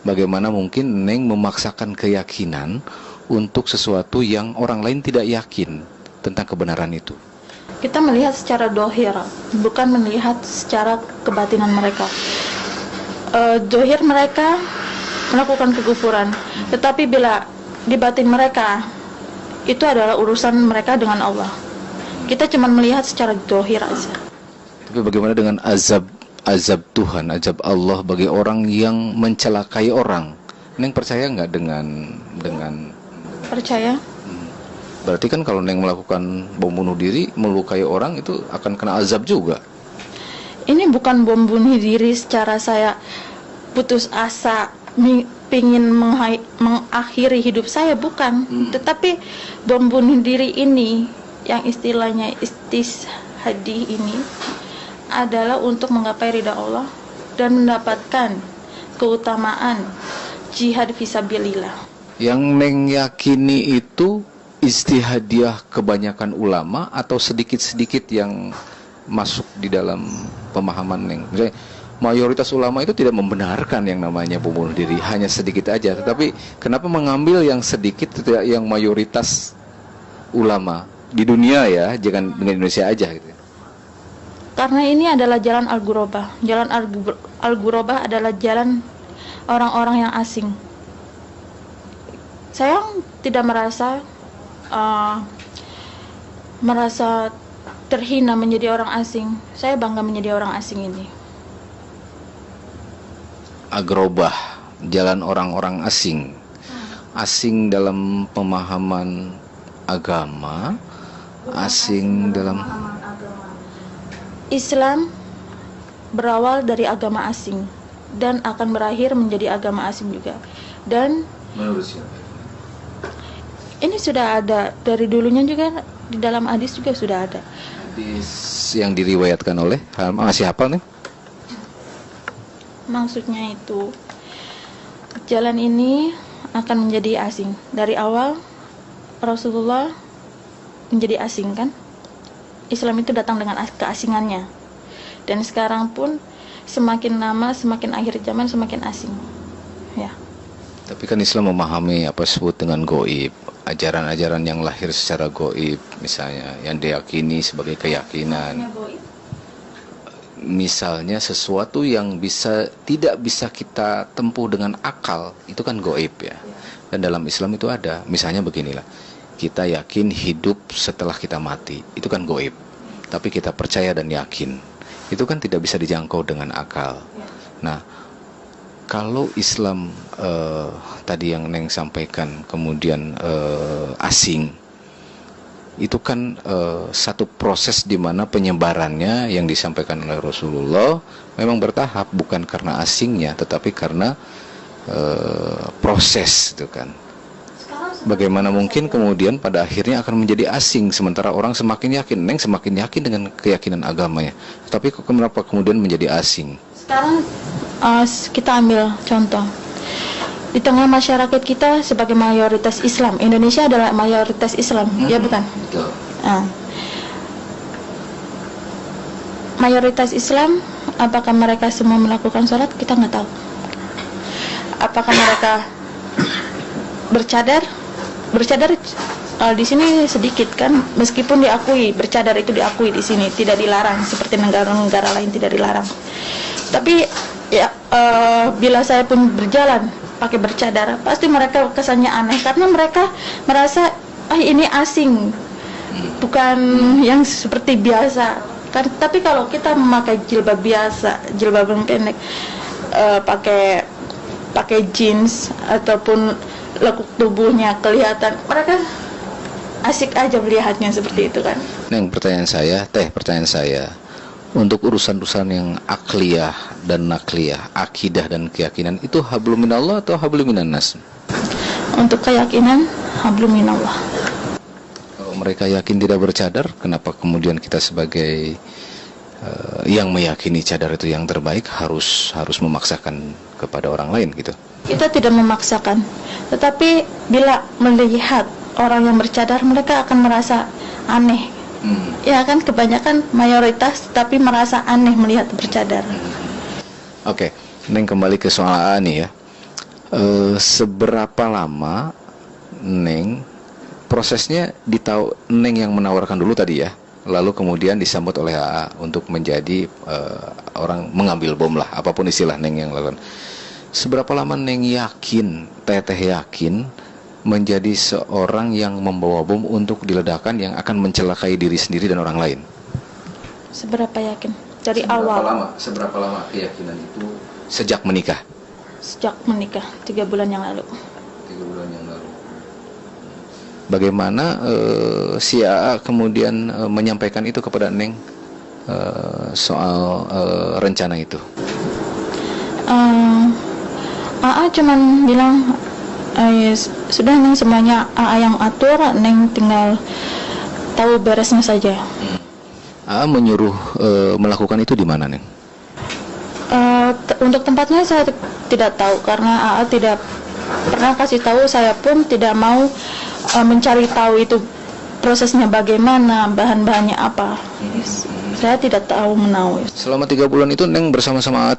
bagaimana mungkin Neng memaksakan keyakinan untuk sesuatu yang orang lain tidak yakin tentang kebenaran itu? Kita melihat secara dohir, bukan melihat secara kebatinan mereka. Dohir mereka melakukan kekufuran, tetapi bila di batin mereka, itu adalah urusan mereka dengan Allah. Kita cuma melihat secara dohir aja. Tapi bagaimana dengan azab Tuhan, azab Allah bagi orang yang mencelakai orang? Neng percaya nggak dengan? Percaya? Berarti kan kalau Neng melakukan bom bunuh diri, melukai orang, itu akan kena azab juga. Ini bukan bom bunuh diri secara saya putus asa, pingin mengakhiri hidup saya, bukan. Tetapi bom bunuh diri ini, yang istilahnya istishadi ini, adalah untuk menggapai ridha Allah dan mendapatkan keutamaan jihad fisabilillah. Yang Neng yakini itu istihadiah kebanyakan ulama atau sedikit-sedikit yang masuk di dalam pemahaman Neng? Misalnya mayoritas ulama itu tidak membenarkan yang namanya bom bunuh diri, hanya sedikit aja. Tetapi kenapa mengambil yang sedikit, tidak yang mayoritas ulama di dunia ya, jangan dengan Indonesia aja gitu? Karena ini adalah jalan Al-Ghurabah. Jalan Al-Ghurabah adalah jalan orang-orang yang asing. Saya tidak merasa terhina menjadi orang asing. Saya bangga menjadi orang asing ini. Agrobah, jalan orang-orang asing. Asing dalam pemahaman agama, asing dalam Islam berawal dari agama asing dan akan berakhir menjadi agama asing juga. Dan menurut siapa? Ini sudah ada dari dulunya juga, di dalam hadis juga sudah ada. Hadis yang diriwayatkan oleh masih hafal nih? Maksudnya itu jalan ini akan menjadi asing. Dari awal Rasulullah menjadi asing kan? Islam itu datang dengan keasingannya. Dan sekarang pun semakin lama, semakin akhir zaman semakin asing. Ya. Tapi kan Islam memahami apa disebut dengan gaib, ajaran-ajaran yang lahir secara gaib, misalnya yang diyakini sebagai keyakinan. Misalnya sesuatu yang tidak bisa kita tempuh dengan akal, itu kan gaib ya. Dan dalam Islam itu ada, misalnya beginilah, kita yakin hidup setelah kita mati, itu kan gaib. Tapi kita percaya dan yakin, itu kan tidak bisa dijangkau dengan akal. Nah, kalau Islam tadi yang Neng sampaikan kemudian asing, itu kan satu proses di mana penyebarannya yang disampaikan oleh Rasulullah memang bertahap, bukan karena asingnya tetapi karena proses itu kan. Bagaimana mungkin kemudian pada akhirnya akan menjadi asing sementara orang semakin yakin, Neng semakin yakin dengan keyakinan agamanya, tapi kenapa kemudian menjadi asing? Sekarang kita ambil contoh di tengah masyarakat kita sebagai mayoritas Islam. Indonesia adalah mayoritas Islam, ya bukan? Betul. Mayoritas Islam, apakah mereka semua melakukan sholat? Kita nggak tahu. Apakah mereka bercadar? Bercadar di sini sedikit kan, meskipun diakui bercadar itu diakui di sini, tidak dilarang seperti negara-negara lain tidak dilarang. Tapi ya bila saya pun berjalan pakai bercadar, pasti mereka kesannya aneh karena mereka merasa ini asing, bukan yang seperti biasa kan. Tapi kalau kita memakai jilbab biasa, jilbab yang pendek, pakai jeans ataupun lekuk tubuhnya kelihatan, mereka asik aja melihatnya seperti itu kan. Neng, pertanyaan saya, untuk urusan-urusan yang akliyah dan nakliyah, akidah dan keyakinan, itu hablum minallah atau hablum minannas? Untuk keyakinan hablum minallah. Kalau mereka yakin tidak bercadar, kenapa kemudian kita sebagai yang meyakini cadar itu yang terbaik harus memaksakan kepada orang lain gitu? Kita tidak memaksakan, tetapi bila melihat orang yang bercadar, mereka akan merasa aneh. Ya kan, kebanyakan mayoritas tapi merasa aneh melihat bercadar. Oke, Neng kembali ke soal A nih ya. Seberapa lama Neng prosesnya Neng yang menawarkan dulu tadi ya, lalu kemudian disambut oleh AA untuk menjadi orang mengambil bom lah, apapun istilah Neng yang lakukan. Seberapa lama Neng yakin, Teteh yakin menjadi seorang yang membawa bom untuk diledakkan yang akan mencelakai diri sendiri dan orang lain? Seberapa yakin? Dari awal. Seberapa lama keyakinan itu sejak menikah? Sejak menikah 3 bulan yang lalu. 3 bulan yang lalu. Bagaimana si AA kemudian menyampaikan itu kepada Neng soal rencana itu? AA cuman bilang sudah Neng, semuanya AA yang atur, Neng tinggal tahu beresnya saja. AA menyuruh melakukan itu di mana, Neng? Untuk tempatnya saya tidak tahu karena AA tidak pernah kasih tahu. Saya pun tidak mau mencari tahu itu prosesnya bagaimana, bahan-bahannya apa. Saya tidak tahu menahu. Selama 3 bulan itu Neng bersama-sama AA